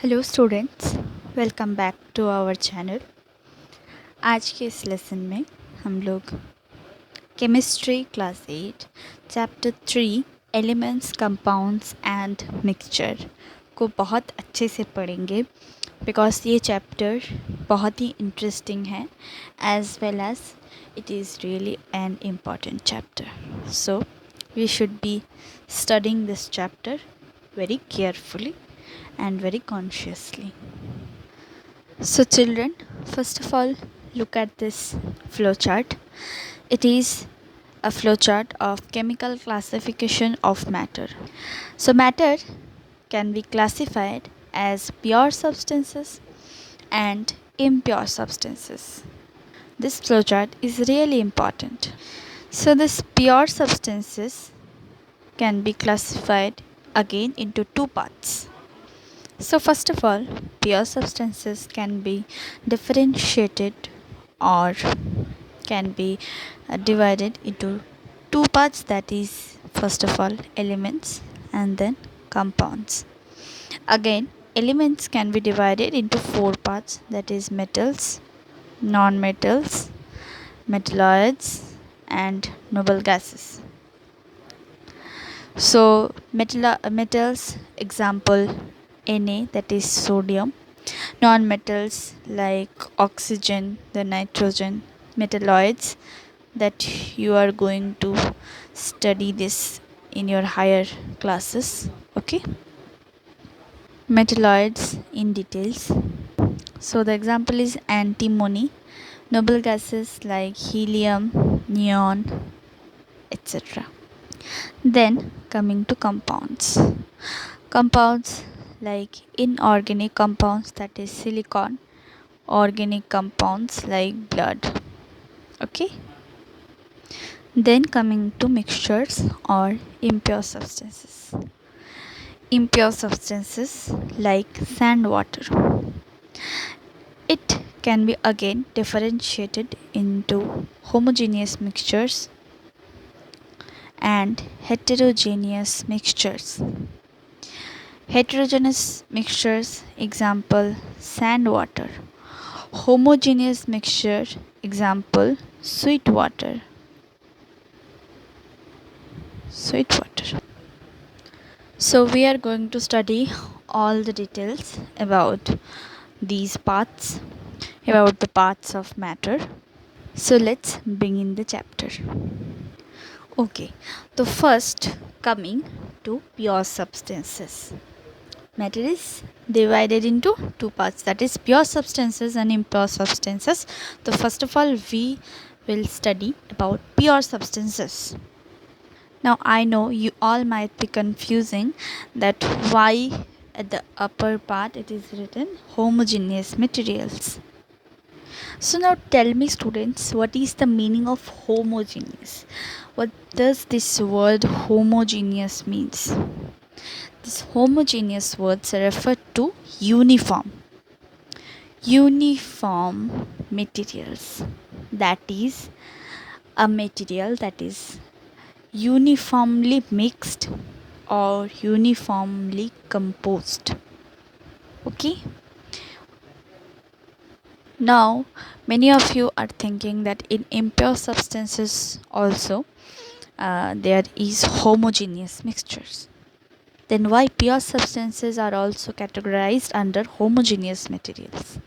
Hello students, welcome back to our channel. आज के इस लेसन में हम लोग केमिस्ट्री क्लास 8 चैप्टर 3 एलिमेंट्स कंपाउंड्स एंड मिक्सचर को बहुत अच्छे से पढ़ेंगे बिकॉज ये चैप्टर बहुत ही इंटरेस्टिंग है as well as it is really an important chapter. So we should be studying this chapter very carefully and very consciously. So children, first of all, look at this flowchart. It is a flowchart of chemical classification of matter. So matter can be classified as pure substances and impure substances. This flowchart is really important. So this pure substances can be classified again into two parts. So first of all, pure substances can be differentiated or can be divided into two parts, that is first of all elements and then compounds. Again, elements can be divided into four parts, that is metals, non-metals, metalloids and noble gases. So metals, example Na, that is sodium. Non-metals like oxygen, the nitrogen. Metalloids, that you are going to study this in your higher classes. Okay, metalloids in details. So the example is antimony. Noble gases like helium, neon, etc. Then coming to compounds. Compounds like inorganic compounds, that is silicon. Organic compounds like blood. Okay. Then coming to mixtures or impure substances. Impure substances like sand water. It can be again differentiated into homogeneous mixtures and heterogeneous mixtures. Heterogeneous mixtures, example sand water. Homogeneous mixture, example sweet water. So we are going to study all the details about these parts, about the parts of matter. So let's begin the chapter. Okay, so first coming to pure substances. Matter is divided into two parts, that is pure substances and impure substances. So first of all, we will study about pure substances. Now I know you all might be confusing that why at the upper part it is written homogeneous materials. So now tell me students, what is the meaning of homogeneous? What does this word homogeneous means? This homogeneous words refer to uniform materials. That is a material that is uniformly mixed or uniformly composed. Okay. Now many of you are thinking that in impure substances also there is homogeneous mixtures. Then why pure substances are also categorized under homogeneous materials?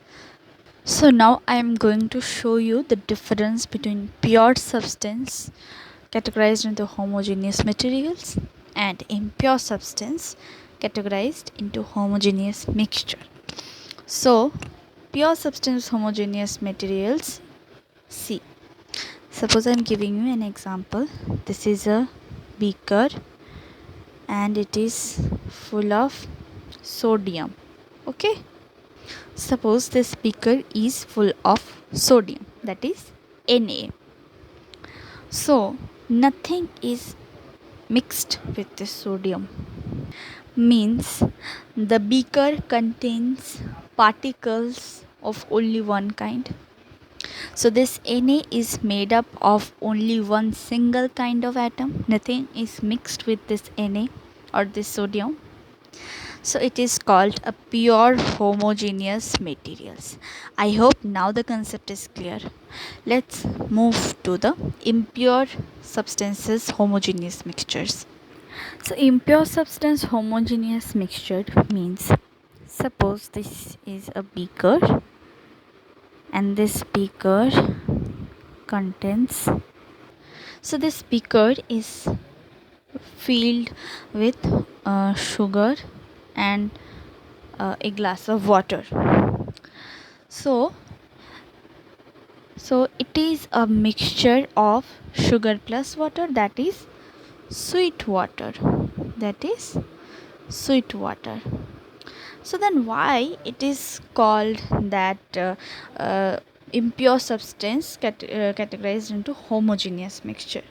So now I am going to show you the difference between pure substance categorized into homogeneous materials and impure substance categorized into homogeneous mixture. So pure substance homogeneous materials. See, suppose I am giving you an example. This is a beaker and it is full of sodium. Okay, suppose this beaker is full of sodium, that is Na. So nothing is mixed with this sodium, means the beaker contains particles of only one kind. So this Na is made up of only one single kind of atom. Nothing is mixed with this Na or this sodium. So it is called a pure homogeneous materials. I hope now the concept is clear. Let's move to the impure substances homogeneous mixtures. So impure substance homogeneous mixture means, suppose this is a beaker and this beaker contains, so this beaker is filled with sugar and a glass of water. So it is a mixture of sugar plus water, that is sweet water. That is sweet water. So then why it is called that impure substance categorized into homogeneous mixture?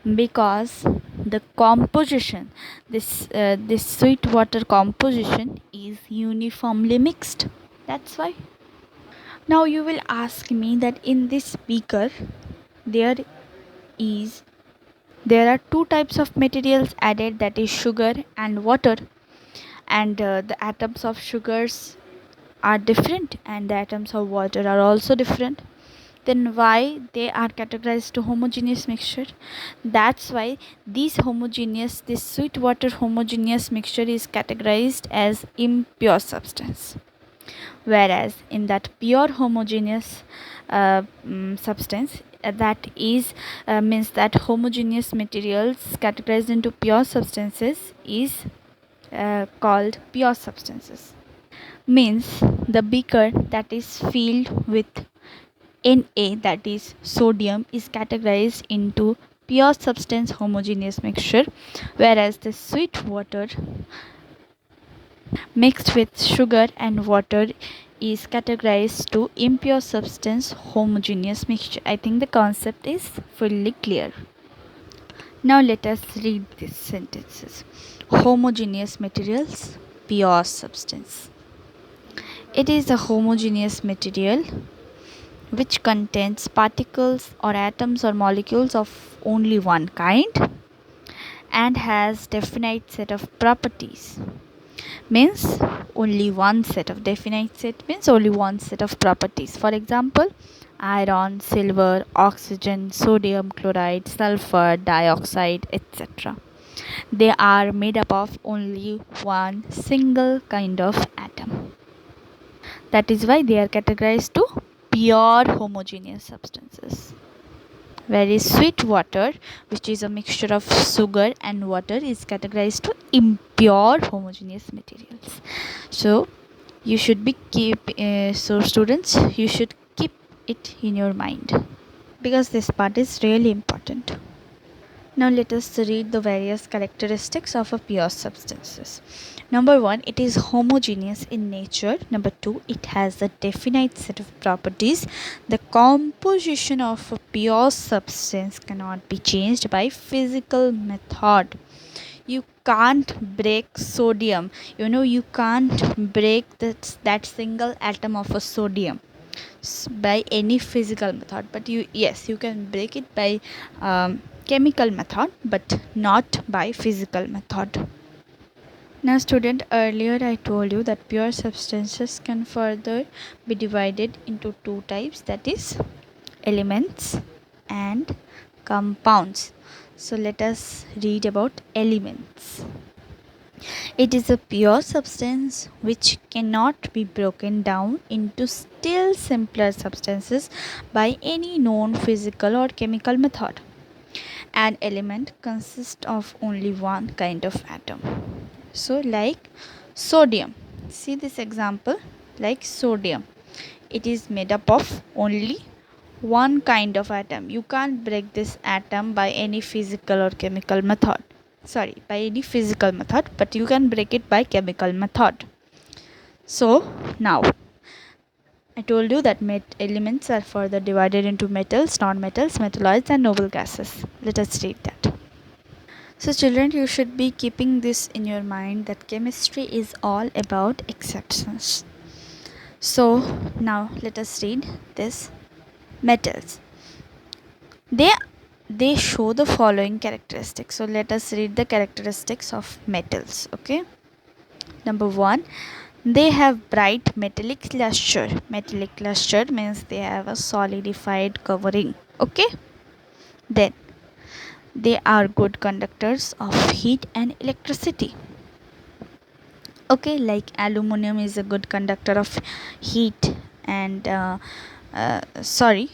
Because the composition, this sweet water composition is uniformly mixed. That's why. Now you will ask me that in this beaker there is there are two types of materials added, that is sugar and water, and the atoms of sugars are different and the atoms of water are also different. Then why they are categorized to homogeneous mixture? That's why this sweet water homogeneous mixture is categorized as impure substance, whereas in that pure homogeneous substance, that is means that homogeneous materials categorized into pure substances is called pure substances. Means the beaker that is filled with Na, that is sodium, is categorized into pure substance homogeneous mixture, whereas the sweet water mixed with sugar and water is categorized to impure substance homogeneous mixture. I think the concept is fully clear. Now let us read these sentences. Homogeneous materials, pure substance. It is a homogeneous material which contains particles or atoms or molecules of only one kind and has definite set of properties. Means only one set of definite set means only one set of properties. For example, iron, silver, oxygen, sodium chloride, sulfur dioxide, etc. They are made up of only one single kind of atom. That is why they are categorized to pure homogeneous substances. Whereas sweet water, which is a mixture of sugar and water, is categorized to impure homogeneous materials. So you should be so students, you should keep it in your mind because this part is really important. Now let us read the various characteristics of a pure substances. Number 1, it is homogeneous in nature. Number 2, it has a definite set of properties. The composition of a pure substance cannot be changed by physical method. You can't break sodium. You can't break that single atom of a sodium by any physical method, but you can break it by chemical method, but not by physical method. Now student, earlier I told you that pure substances can further be divided into two types, that is elements and compounds. So let us read about elements. It is a pure substance which cannot be broken down into still simpler substances by any known physical or chemical method. An element consists of only one kind of atom. So like sodium. See this example, like sodium. It is made up of only one kind of atom. You can't break this atom by any physical or chemical method. By any physical method, but you can break it by chemical method. So now I told you that elements are further divided into metals, non-metals, metalloids and noble gases. Let us read that. So children, you should be keeping this in your mind that chemistry is all about exceptions. So now let us read this. Metals. They show the following characteristics. So let us read the characteristics of metals. Okay. Number 1, they have bright metallic luster. Metallic luster means they have a solidified covering. Okay. Then they are good conductors of heat and electricity. Okay, like aluminum is a good conductor of heat and sorry,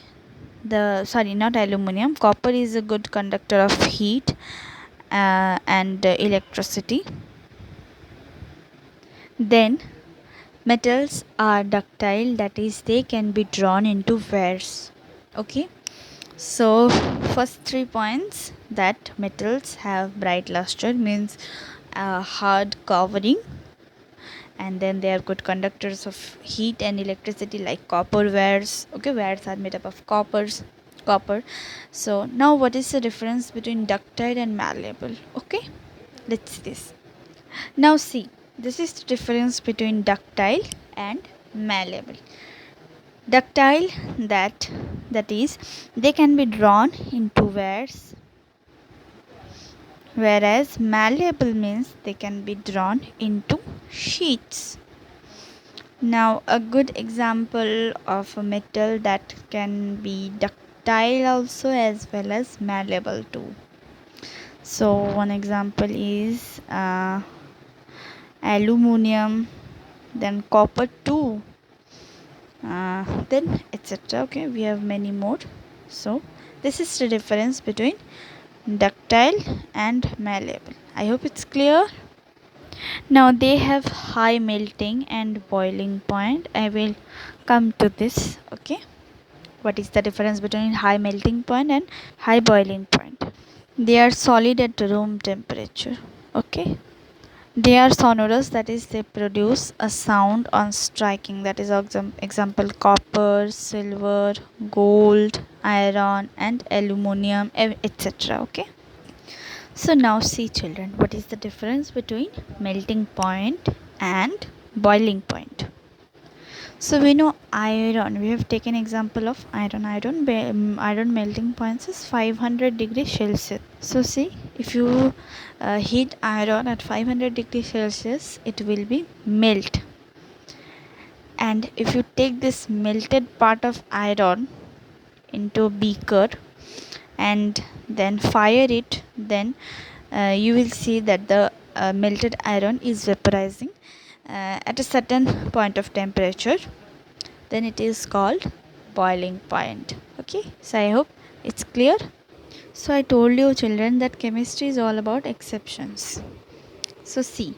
not aluminum, copper is a good conductor of heat and electricity. Then metals are ductile, that is they can be drawn into wares. Okay, so first 3 points, that metals have bright luster means hard covering, and then they are good conductors of heat and electricity like copper wares. Okay, wares are made up of copper. So now what is the difference between ductile and malleable? Okay, let's see this. Now see, this is the difference between ductile and malleable. Ductile, that is they can be drawn into wares, whereas malleable means they can be drawn into sheets. Now a good example of a metal that can be ductile also as well as malleable too. So one example is aluminum, then copper too, then etc. Okay, we have many more. So this is the difference between ductile and malleable. I hope it's clear. Now they have high melting and boiling point. I will come to this. Okay, what is the difference between high melting point and high boiling point? They are solid at room temperature. Okay, they are sonorous, that is they produce a sound on striking, that is example copper, silver, gold, iron and aluminum, etc. Okay, so now see children, what is the difference between melting point and boiling point? So we know iron, we have taken example of iron. Iron melting points is 500 degrees Celsius. So see, if you heat iron at 500 degrees Celsius, it will be melt. And if you take this melted part of iron into a beaker and then fire it, then you will see that the melted iron is vaporizing at a certain point of temperature, then it is called boiling point. Okay, so I hope it's clear. So I told you children that chemistry is all about exceptions. So see,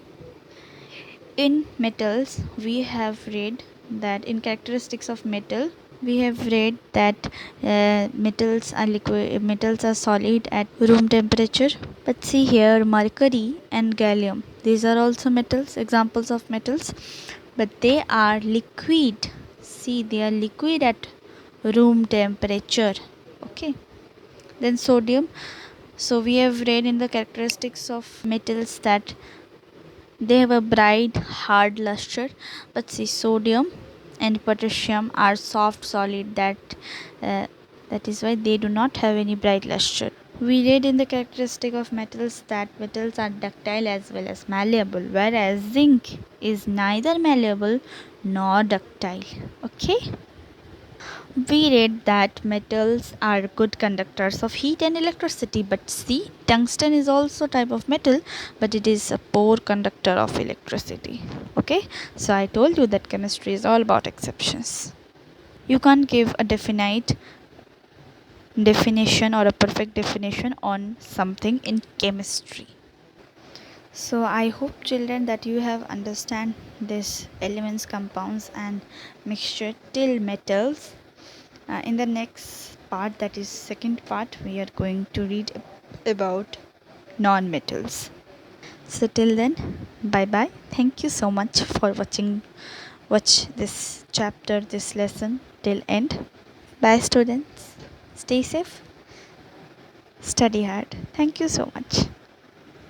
in metals we have read that in characteristics of metal we have read that metals are solid at room temperature. But see here, mercury and gallium, these are also metals, examples of metals, but they are liquid. See, they are liquid at room temperature. Okay, then sodium. So we have read in the characteristics of metals that they have a bright hard luster, but see sodium and potassium are soft solid, uh, that is why they do not have any bright luster. We read in the characteristic of metals that metals are ductile as well as malleable, whereas zinc is neither malleable nor ductile. Okay, we read that metals are good conductors of heat and electricity, but see, tungsten is also type of metal, but it is a poor conductor of electricity. Okay, so I told you that chemistry is all about exceptions. You can't give a definite definition or a perfect definition on something in chemistry. So I hope children that you have understand this elements, compounds and mixture till metals. In the next part, that is second part, we are going to read about non-metals. So till then, bye bye. Thank you so much for watch this chapter, this lesson till end. Bye students. Stay safe. Study hard. Thank you so much.